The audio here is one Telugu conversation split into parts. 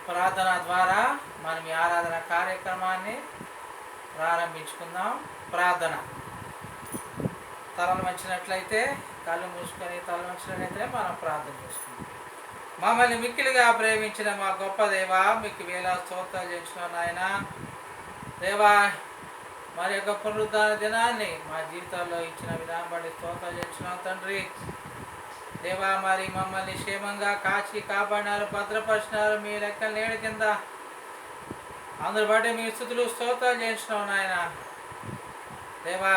ప్రార్థన ద్వారా మనం ఈ ఆరాధన కార్యక్రమాన్ని ప్రారంభించుకుందాం. ప్రార్థన. తలలు వంచినట్లయితే, కళ్ళు మూసుకొని తలలు వంచినట్లయితే మనం ప్రార్థన చేసుకుందాం. మమ్మల్ని మిక్కిలిగా ప్రేమించిన మా గొప్ప దేవా, మీకు వేల స్తోత్రాలు చేస్తున్నాం నాయన. దేవా, మరి యొక్క పునరుద్ధాన దినాన్ని మా జీవితాల్లో ఇచ్చిన విధానం బట్టి స్తోత్రాలు చేస్తున్నాం తండ్రి. దేవా, మరి మమ్మల్ని క్షేమంగా కాచి కాపాడినారు, భద్రపరిచినారు. మీ లెక్కల నేడు కింద అందరు బట్టి మీ స్థుతులు స్తోత్రాలు చేయించినాం నాయన. దేవా,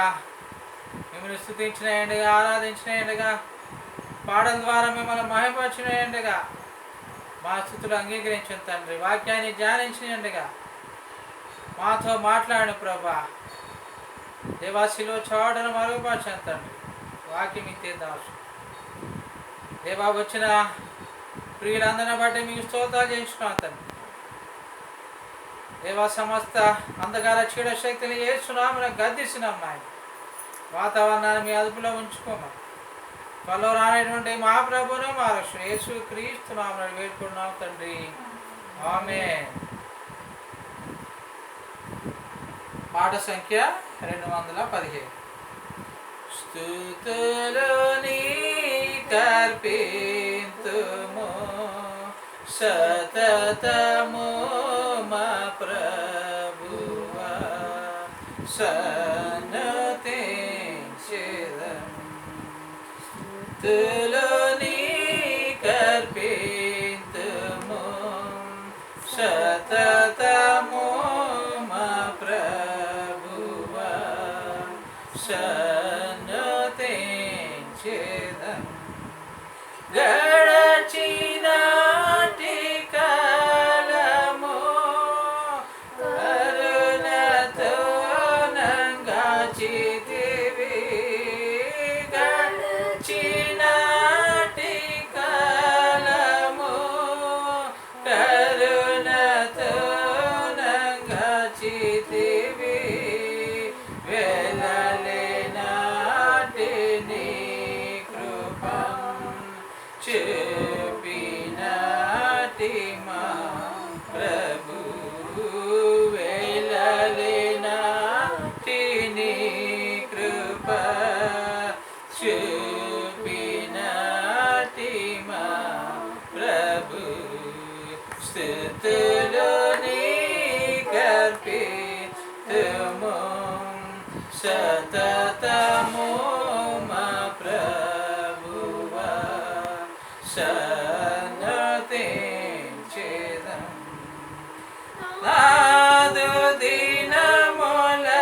మిమ్మల్ని స్థుతించిన ఎండుగా, ఆరాధించిన ఎండుగా, పాడల ద్వారా మిమ్మల్ని మహిమపరిచిన ఎండుగా మా స్థుతులు అంగీకరించిన తండ్రి. వాక్యాన్ని ధ్యానించిన ఎండుగా మాతో మాట్లాడిన ప్రభా. దేవాశిలో చావడను మరుగుపరిచిన తండ్రి. వాక్యం ఇస్తే దాసు దేవా, వచ్చిన ప్రియులందరిని బట్టి మీకు స్తోత్రాలు చేయించుకున్నాం తండ్రి. దేవా, సమస్త అంధకార చీడ శక్తిని చేస్తున్నాము, గద్దిస్తున్నాం నాయన. వాతావరణాన్ని మీ అదుపులో ఉంచుకోమని త్వరలో రానటువంటి మా ప్రభును మా రక్షణ యేసు క్రీస్తు నామమున వేడుకుంటున్నాం తండ్రి. ఆమేన్. పాట సంఖ్య 215. స్తుతులు నీకర్పింతుము సతతము మా ప్రభువా, సన్నతించెదం. స్తుతులు నీకర్పింతుము సతతము మా ప్రభువా, సన్నతించెదం. గడచినాటి కాలము కరుణతో నంగాచితివి. గడచినాటి కాలము కరుణతో నంగాచితివి. వెలలేనాటి నీ కృపం చూపినాటి మా ప్రభు. వెలలేనాటి నీ కృప చూపినాటి మా ప్రభు. స్తుతులు నీకర్పితుము సతతము మా ప్రభువా, సన్నతించెదం. నాదు దినములన్నిటి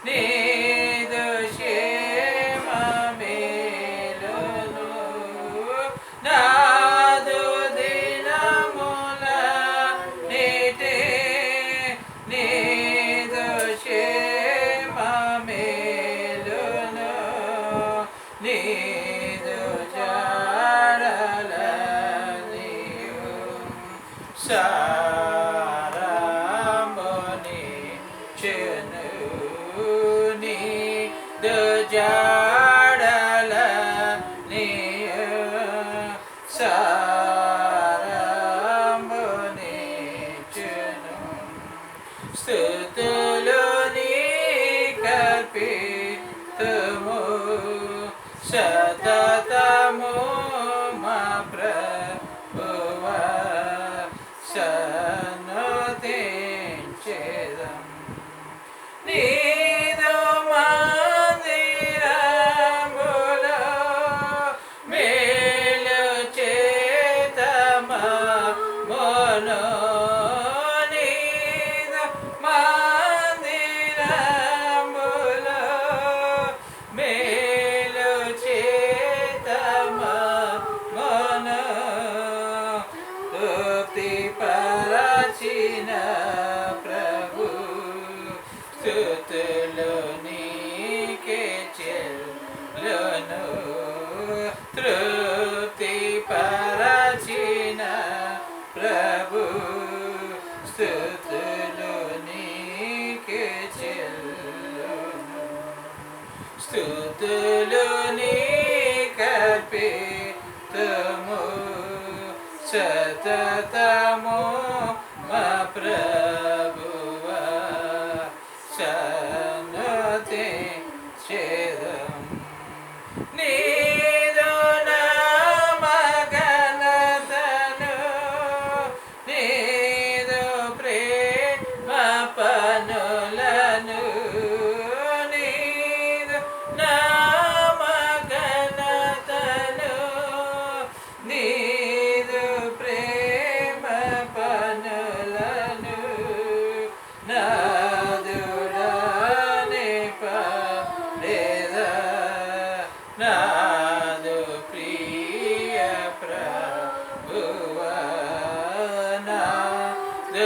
నీదు క్షేమ మేలును. నాదు దినములన్నిటి నీదు క్షేమ మేలును. నీదు జాడలనియు సారమునిచ్చెను. నీదు జాడలనియు సారమునిచ్చెను. స్తుతులు నీకర్పితుము సతతము మా ప్రభువా, సన్నతించెదం. నీదు మందిరములో మేలు చే సతతము మా ప్రభువా సన్నతి చేదం నీదు నామగణతను నీదు ప్రేమ పనులను నీదు నామగణతను నీదు ప్రేమ పనులను నాదుడనే పడేదా నాదు ప్రియ ప్రభువా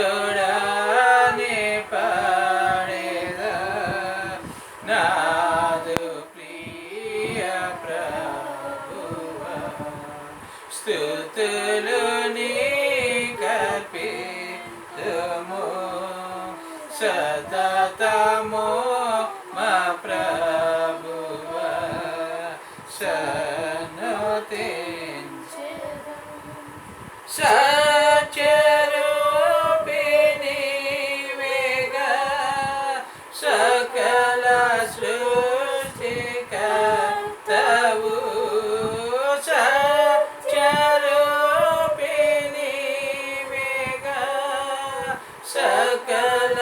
నాదుడనే పడేదా నాదు ప్రియ ప్రభువా స్తుతులు నీకర్పితుము సతతము మా ప్రభువా సన్నతి సత్యరూపిణి వేగా సకల సృష్టికర్తవు సత్యరూపిణి వేగా సకల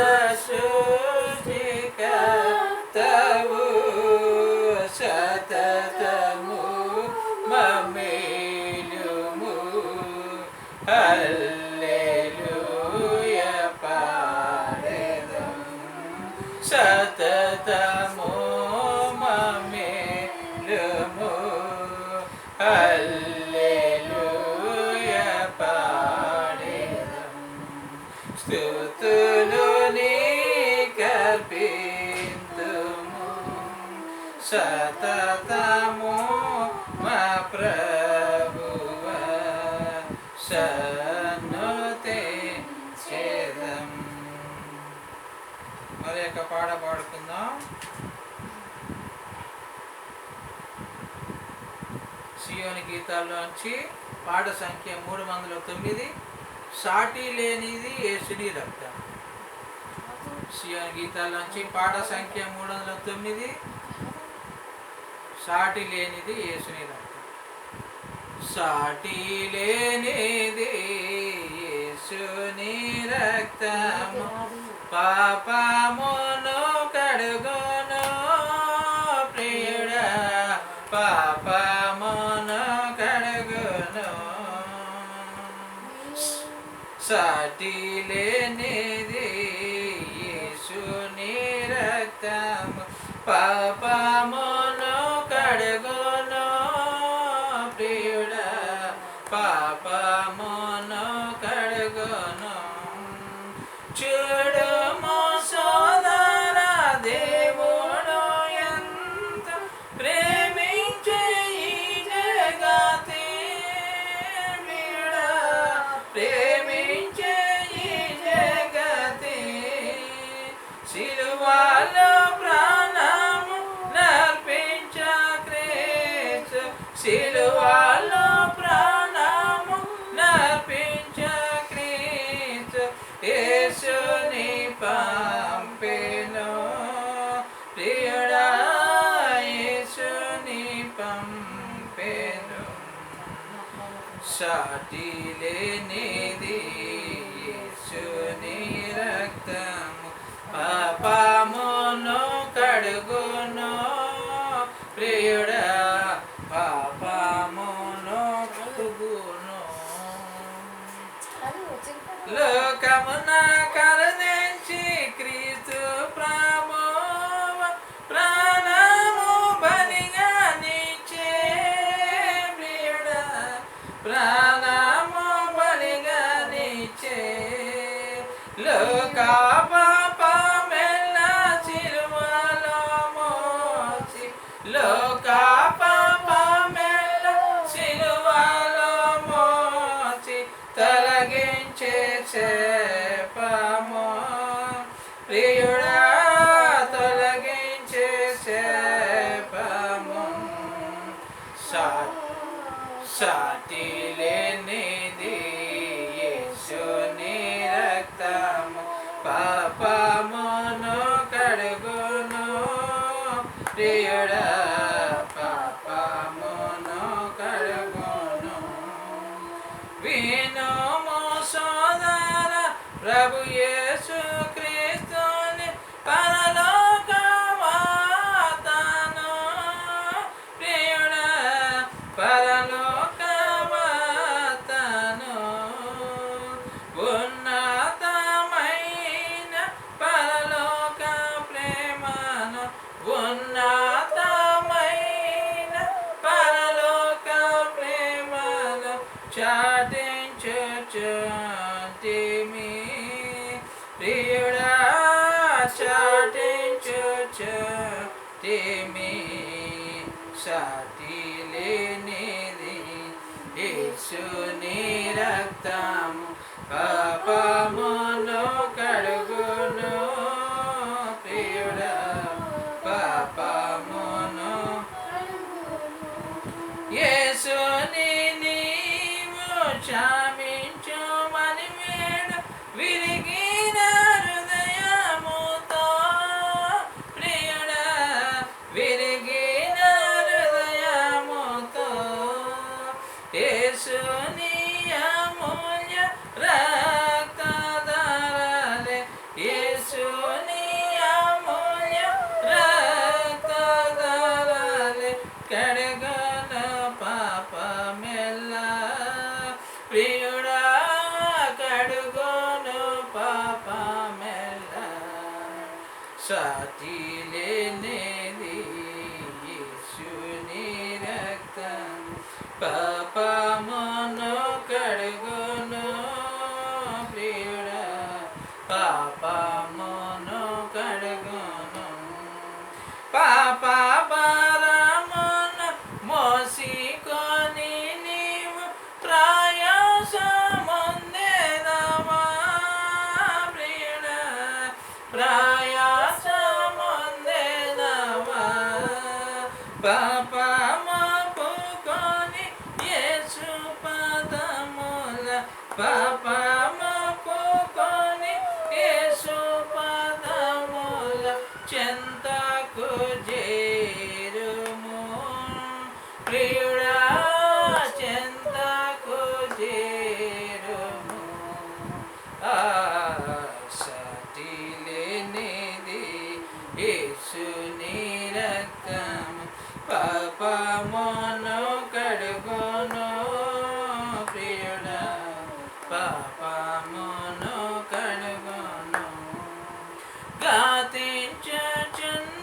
సృష్టికర్తవు సతతము మమ్మేలుము హల్లెలూయా పాడెదం సతతము మమ్మేలుము హల్లెలూయా పాడెదం స్తుతులు నీకర్పితుము సతతము మా ప్రభువా సన్నతి చేదం. మరి యొక్క పాట పాడుకుందాం. సియోని గీతాల్లోంచి పాట సంఖ్య 309 సాటి లేనిది యేసుని రక్తం. సియోని గీతాల్లోంచి పాట సంఖ్య 309 సాటి లేనిది యేసుని రక్తం. సాటి లేనిది యేసుని రక్తము పాపమును కడుగును ప్రియుడా పాపమును కడుగును సాటి లేనిది యేసుని రక్తము పాపమును కడుగును ప్రియుడా పాపమును కడుగును చూడుము సోదరా దేవుడు ఎంత ప్రేమించే ఈ జగతి ప్రియుడా ప్రేమించే ఈ జగతి సిలువలో ప్రాణము నర్పించ క్రీస్తు సిలువలో ప్రాణము నర్పించ క్రీస్తు యేసుని పంపెను ప్రియుడా యేసుని పంపెను సాటి లేనిది యేసుని రక్తము పాపమును కడుగును ప్రియుడా పాపమును కడుగును లోకమున కరుణించి క్రీస్తు ప్రభువు ప్రాణము బలిగా నిచ్చే ప్రియుడా ప్రాణము బలిగా నిచ్చే లోక పాపమెల్లా సిలువలో మోసి లోక పాపమెల్లా సిలువలో మోసి తొలగించే శాపము ప్రియుడా తొలగించే శాపము సాటి లేనిది వినుము సోదర, ప్రభు యేసు క్రీస్తుని పరలోకమాతను, ప్రియుడా పరలోకమాతను, ఉన్నతమైన పరలోక ప్రేమను, ఉన్నతమైన పరలోక ప్రేమను చాటించుచుంటిమి, ప్రియుడా చాటించుచుంటిమి. సాటి లేనిది యేసుని రక్తము పాపమును కడుగును, ప్రియుడా పాపమును. యేసుని నీవు క్షమించుమని వేడు విరిగిన హృదయముతో, ప్రియుడా విరిగిన హృదయముతో, యేసుని అమూల్య రక్తధారలే, యేసుని అమూల్య రక్తధారలే కడగన పాపమెల్లా, ప్రియుడా కడుగోను పాపమెల్లా. సాటి లేనిది యేసుని రక్తం పాపమును కడుగును, ప్రియుడా పాపమును కడుగును. పాప భారమును మోసికొని నీవు ప్రయాసముందెదవా, ప్రియుడా ప్రయాసముందెదవా. పాపమొప్పుకొని యేసు పాదముల, పాపమొప్పుకొని యేసు పాదముల చెంతకు చేరుము, ప్రియుడా చెంతకు చేరుము. సాటి లేనిది యేసుని రక్తము పాపమును కడుగును, ప్రియుడా పాపమును కడుగును. గాతించుచున్నది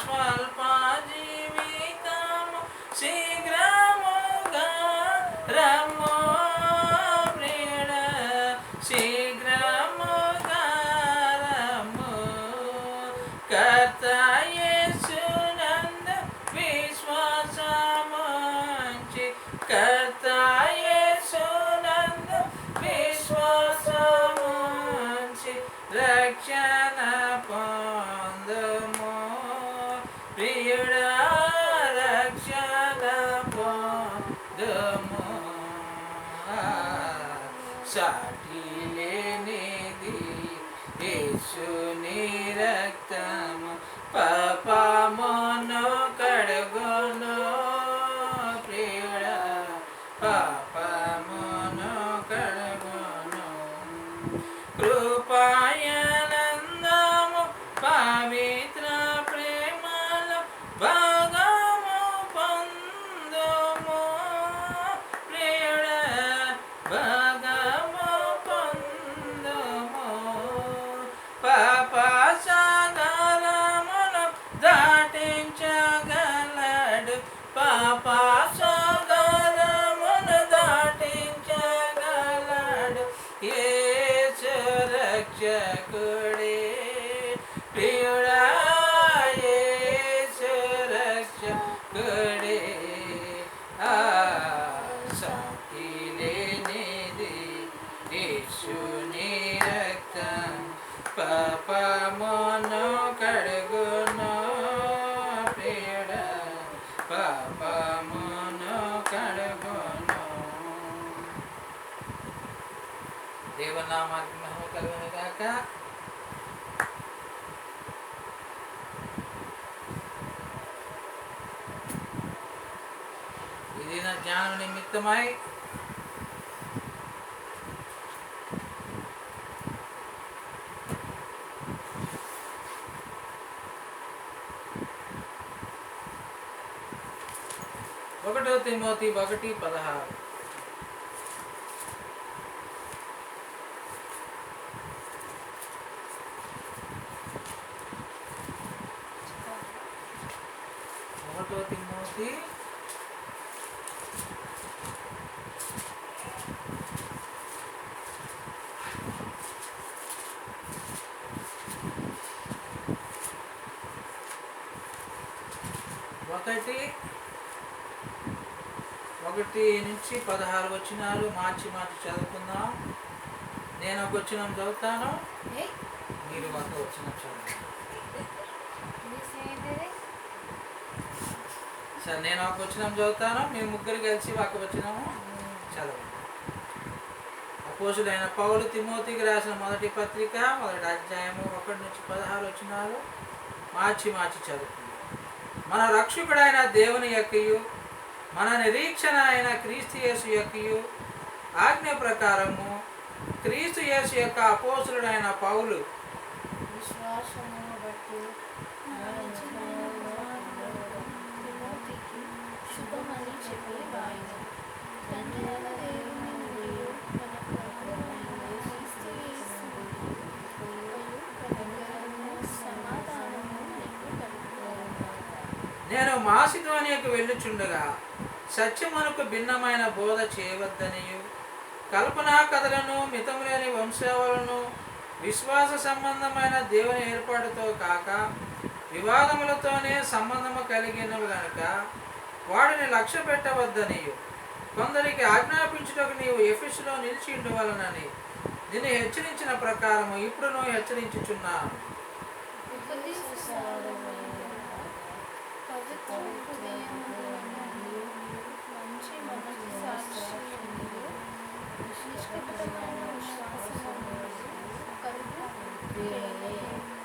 స్వల్ప జీవితము, శీఘ్రముగా రమ్ము, ప్రియుడా శీఘ్రముగా రమ్ము. కర్త యేసునందు విశ్వాసముంచి, కర్త యేసునందు విశ్వాసముంచి రక్షణ పొందుము, ప్రియుడా రక్షణ పొందుము. సాటి లేనిది యేసుని రక్తము పాపమును కడుగును, ప్రియుడా పాపమును కడుగును. కృపాయానందము పవిత్ర ప్రేమలో భాగము పొందుము, ప్రియుడా భాగము పొందుము. పాప సాగరమును దాటించగలడు, పాప సాగరమును దాటించగలడు యేసు రక్షకుడే, ప్రియుడా యేసు రక్షకుడే. సాటి లేనిది యేసుని రక్తం పాపమును కడుగును, ప్రియుడా పాపమును కడుగును. దేవనామానికి మహిమ కలుగును గాక. ఇది నా జ్ఞానం నిమిత్తమై తిమోతి 1:16. తిమోతి 1:1-16 వచనాలు మార్చి చదువుకుందాం. నేను ఒక వచనం చదువుతాను, మీరు ఒక వచనం చదవండి. సరే, నేను ఒక వచనం చదువుతాను, మీరు ముగ్గురు కలిసి ఒక వచనము చదవండి. అపోస్తుడైన పౌలు తిమోతికి రాసిన మొదటి పత్రిక 1వ అధ్యాయము 1-16 వచనాలు మార్చి చదువుకుందాం. మన రక్షకుడైన దేవుని యొక్కయు మన నిరీక్షణ అయిన క్రీస్తు యేసు యొక్కయు ఆజ్ఞ ప్రకారము క్రీస్తు యేసు యొక్క అపోస్తుడైన పౌలు నేను మాసిదోనియకు వెళ్ళుచుండగా సత్యమునకు భిన్నమైన బోధ చేయవద్దనియు కల్పనా కథలను మితములేని వంశావళను విశ్వాస సంబంధమైన దేవుని ఏర్పాటుతో కాక వివాదములతోనే సంబంధము కలిగినవి గనుక వాడిని లక్ష్య పెట్టవద్దనియు కొందరికి ఆజ్ఞాపించుటకు నీవు ఎఫెసులో నిలిచి ఉండవలనని దీన్ని హెచ్చరించిన ప్రకారము ఇప్పుడును హెచ్చరించుచున్నాను.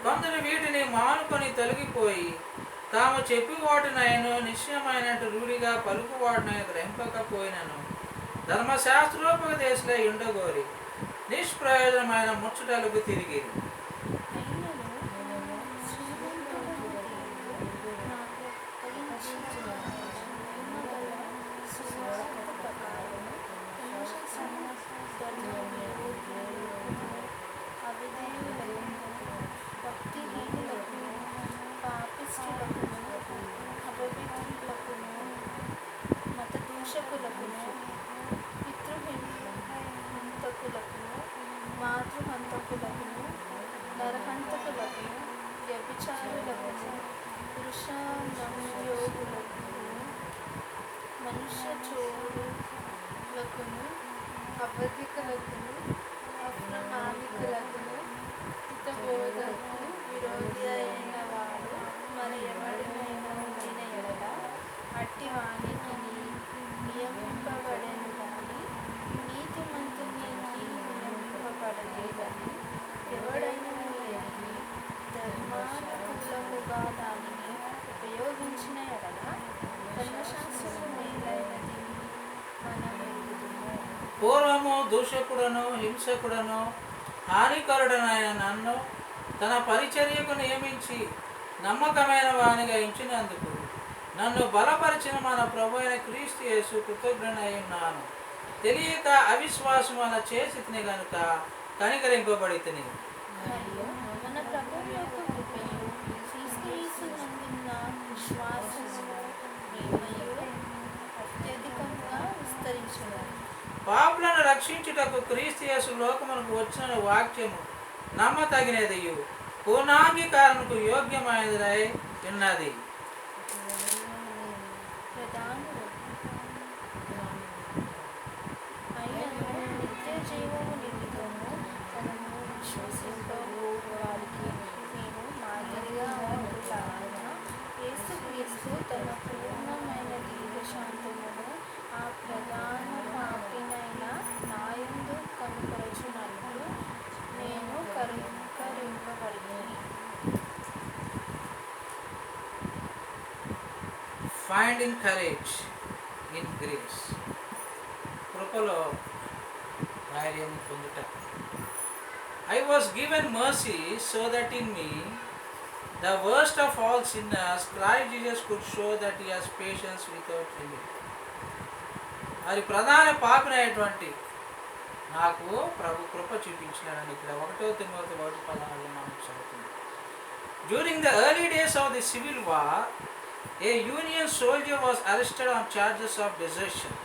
కొందరు వీటిని మానుకొని తొలగిపోయి తాము చెప్పి వాటినైనా నిశ్చయమైనట్టు రూఢిగా పలుకువాటినైనా గ్రహింపకపోయినను ధర్మశాస్త్రోపదేశులై ఉండగోరి నిష్ప్రయోజనమైన ముచ్చటలకు తిరిగి మాతృహంతకులకును నరహంతకులకును వ్యభిచారులకును పురుషాంగయోగులకును మనుష్య చోరులకును అబద్ధికులకును అప్రమాదికులకును హితబోధకు విరోధి అయిన వాడు మరి ఎవరినైనా ఉండిన ఎడల అట్టి వానికి నియమింపబడెను కానీ నీతిమంతునికి నియమింపబడలేదని ఎవడైనా ఎరిగి ధర్మానుకూలముగా దానిని ఉపయోగించిన ఎడల ధర్మశాస్త్రము మేలైనది మనం ఎరుగుదుము. పూర్వము దూషకుడను హింసకుడను హానికరుడనైన నన్ను తన పరిచర్యకు నియమించి నమ్మకమైన వానిగా ఎంచినందుకు నన్ను బలపరిచిన మన ప్రభు అయిన క్రీస్తు యేసు కృతజ్ఞుడై ఉన్నాను. తెలియక అవిశ్వాసం అలా చేసి తిని గనుక కనికరింపబడి తిని మన ప్రభు యొక్క కృపయు క్రీస్తు యేసునందున్న విశ్వాసమును ప్రేమయు అత్యధికంగా విస్తరించును. పాపులను రక్షించుటకు క్రీస్తు యేసు లోకమునకు వచ్చిన వాక్యము నమ్మతగినదియు పూర్ణాంగీకారణకు యోగ్యమైనదై ఉన్నది. నిత్య జీవము నిమిత్తము తనను విశ్వసింపబో వారికి నేను మాదిరిగా ఉంటులాగిన యేసుక్రీస్తు తన పూర్ణమైన దీర్ఘశాంతమును ఆ ప్రధాన పాపినైన నాయందు కనుపరచునట్లు నేను కరింపబడిని. Finding courage in grace. కృపలో ధైర్యం పొందుట. I was given mercy so that in me, the worst of all sinners, Christ Jesus could show that he has patience without limit. మరి ప్రధాన పాపినైనటువంటి నాకు ప్రభు కృప చూపించినాడని ఇక్కడ 1 తిమోతి 1:14 మనం చదువుతుంది. During the early days of the civil war a union soldier was arrested on charges of desertion.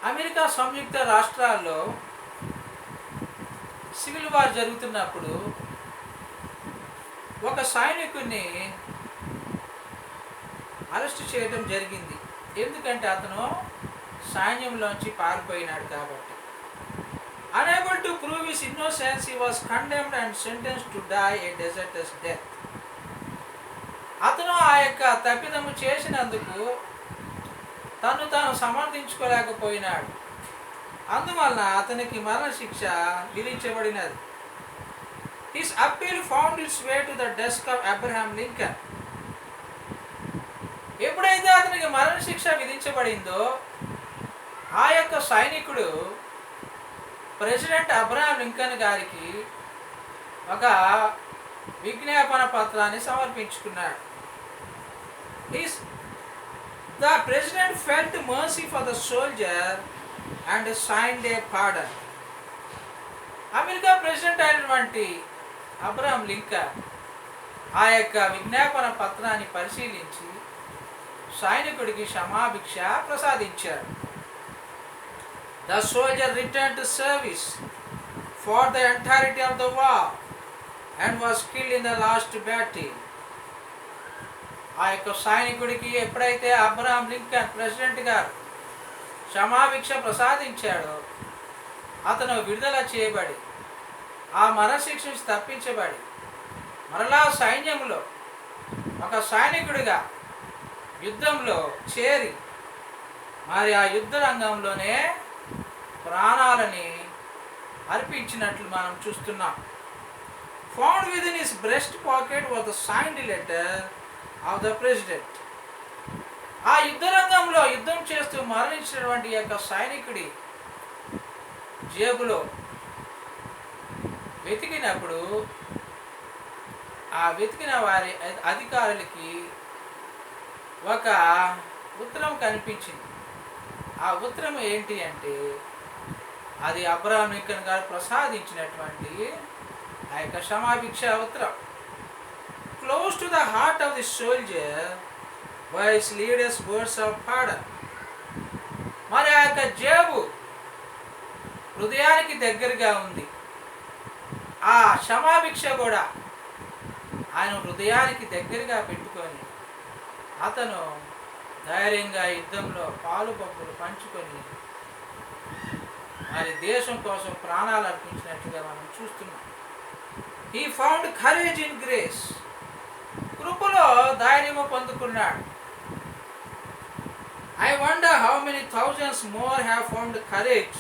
America సంయుక్త రాష్ట్రాల్లో సివిల్ వార్ జరుగుతున్నప్పుడు ఒక సైనికుడిని అరెస్ట్ చేయడం జరిగింది. ఎందుకంటే అతను సైన్యంలోంచి పారిపోయినాడు కాబట్టి. Unable to prove his innocence, he was condemned and sentenced to die a deserter's death. అతను ఆ యొక్క తప్పిదము చేసినందుకు తాను సమర్థించుకోలేకపోయినాడు. అందువలన అతనికి మరణశిక్ష విధించబడినది. His appeal found its way to the desk of Abraham Lincoln. ఎప్పుడైతే అతనికి మరణశిక్ష విధించబడిందో ఆ యొక్క సైనికుడు ప్రెసిడెంట్ అబ్రహాం లింకన్ గారికి ఒక విజ్ఞాపన పత్రాన్ని సమర్పించుకున్నాడు. The president felt mercy for the soldier and signed a pardon. America president అయినటువంటి అబ్రహాం లింకన్ ఆ యొక్క విజ్ఞాపన పత్రాన్ని పరిశీలించి సైనికుడికి క్షమాభిక్ష ప్రసాదించాడు. The soldier returned to service for the entirety of the war and was killed in the last battle. ఆ యొక్క సైనికుడికి ఎప్పుడైతే అబ్రహాం లింకన్ ప్రెసిడెంట్ గారు క్షమాభిక్ష ప్రసాదించాడో అతను విడుదల చేయబడి ఆ మరణశిక్ష నుంచి తప్పించబడి మరలా సైన్యంలో ఒక సైనికుడిగా యుద్ధంలో చేరి మరి ఆ యుద్ధ రంగంలోనే ప్రాణాలని అర్పించినట్లు మనం చూస్తున్నాం. Found within his breast pocket was the signed letter of the president. ఆ యుద్ధ రంగంలో యుద్ధం చేస్తూ మరణించినటువంటి యొక్క సైనికుడి జేబులో వెతికినప్పుడు ఆ వెతికిన వారి అధికారులకి ఒక ఉత్తరం కనిపించింది. ఆ ఉత్తరం ఏంటి అంటే అది అబ్రహాం లింకన్ గారు ప్రసాదించినటువంటి ఆ యొక్క క్షమాభిక్ష ఉత్తరం. Close to the heart of the soldier vice leader's words of pardon. మరి ఆ యొక్క జేబు హృదయానికి దగ్గరగా ఉంది. ఆ క్షమాభిక్ష కూడా ఆయన హృదయానికి దగ్గరగా పెట్టుకొని అతను ధైర్యంగా యుద్ధంలో పాలు పప్పులు పంచుకొని మరి దేశం కోసం ప్రాణాలు అర్పించినట్లుగా మనం చూస్తున్నాం. He found courage in grace. కృపలో ధైర్యము పొందుకున్నాడు. I wonder how many thousands more have found courage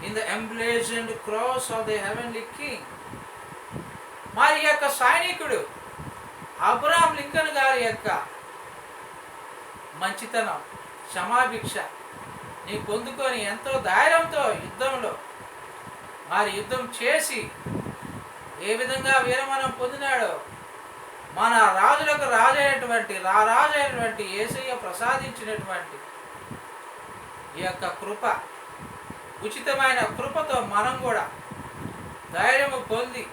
in the emblazoned cross of the heavenly king. మరి యొక్క సైనికుడు అబ్రహాం లింకన్ గారి యొక్క మంచితనం క్షమాభిక్ష నీ పొందుకొని ఎంతో ధైర్యంతో యుద్ధంలో మరి యుద్ధం చేసి ఏ విధంగా వీరమరణం పొందినాడో మన రాజులకు రాజైనటువంటి యేసయ్య ప్రసాదించినటువంటి ఈ యొక్క కృప, ఉచితమైన కృపతో మనం కూడా ధైర్యము పొంది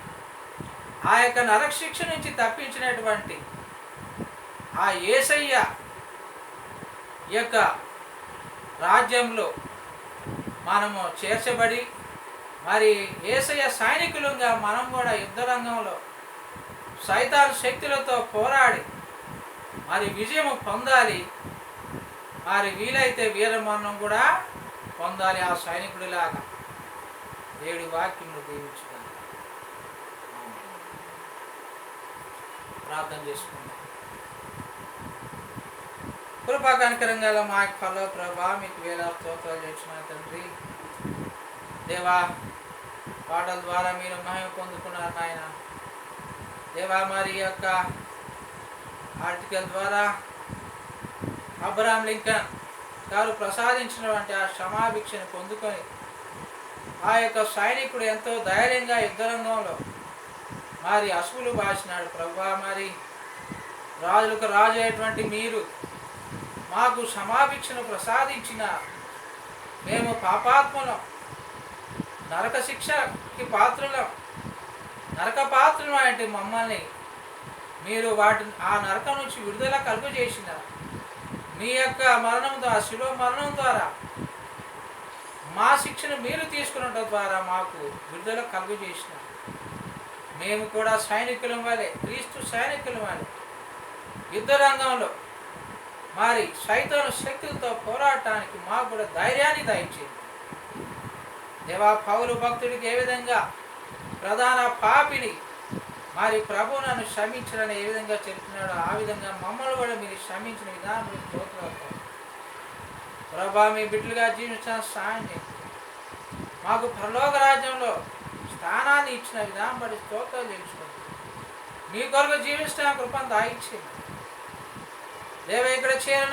ఆ యొక్క నరశిక్ష నుంచి తప్పించినటువంటి ఆ యేసయ్య యొక్క రాజ్యంలో మనము చేర్చబడి మరి యేసయ్య సైనికులుగా మనం కూడా యుద్ధ రంగంలో సైతాను శక్తులతో పోరాడి మరి విజయం పొందాలి. మరి వీలైతే వీరమరణం కూడా పొందాలి ఆ సైనికుడిలాగా. దేవుడి వాక్యమును దీవించుకుందాం. ప్రార్థన చేసుకుందాం. కృపా కనికరంగా మా ఫల ప్రభా మీకు వేల స్తోత్రాలు చేసిన తండ్రి దేవా, పాటల ద్వారా మీరు మహిమ పొందుకున్నారు నాయన దేవా. మరి యొక్క ఆర్టికల్ ద్వారా అబ్రహాం లింకన్ గారు ప్రసాదించినటువంటి ఆ క్షమాభిక్షను పొందుకొని ఆ యొక్క సైనికుడు ఎంతో ధైర్యంగా యుద్ధరంగంలో మరి అసువులు బాసినాడు ప్రభా. మరి రాజులకు రాజు అయినటువంటి మీరు మాకు క్షమాభిక్షను ప్రసాదించిన మేము పాపాత్ములం, నరక శిక్షకి పాత్రులం, నరక పాత్రులు అంటే మమ్మల్ని మీరు ఆ నరకం నుంచి విడుదల కలుగజేసిన మీ యొక్క మరణం ద్వారా, శిలువ మరణం ద్వారా మా శిక్షను మీరు తీసుకునడం ద్వారా మాకు విడుదల కలుగజేసిన మేము కూడా సైనికుల వలె, క్రీస్తు సైనికుల వలె యుద్ధ రంగంలో మరి సైతాను శక్తులతో పోరాటానికి మాకు కూడా ధైర్యాన్ని దయచేయండి దేవా. పౌలు భక్తుడికి ఏ విధంగా ప్రధాన పాపిని మరి ప్రభు నన్ను క్షమించాలని ఏ విధంగా చెప్తున్నాడో ఆ విధంగా మమ్మల్ని కూడా మీరు క్షమించిన విధానం స్తోత్రాలు ప్రభా. మీ బిడ్డలుగా జీవించడానికి సాయం చేయండి. మాకు పరలోక రాజ్యంలో స్థానాన్ని ఇచ్చిన విధానం బట్టి స్తోత్రాలు చేయించుకోండి. మీ కొరకు జీవించడానికి కృపను దాయిచ్చింది దేవ. ఇక్కడ చేరిన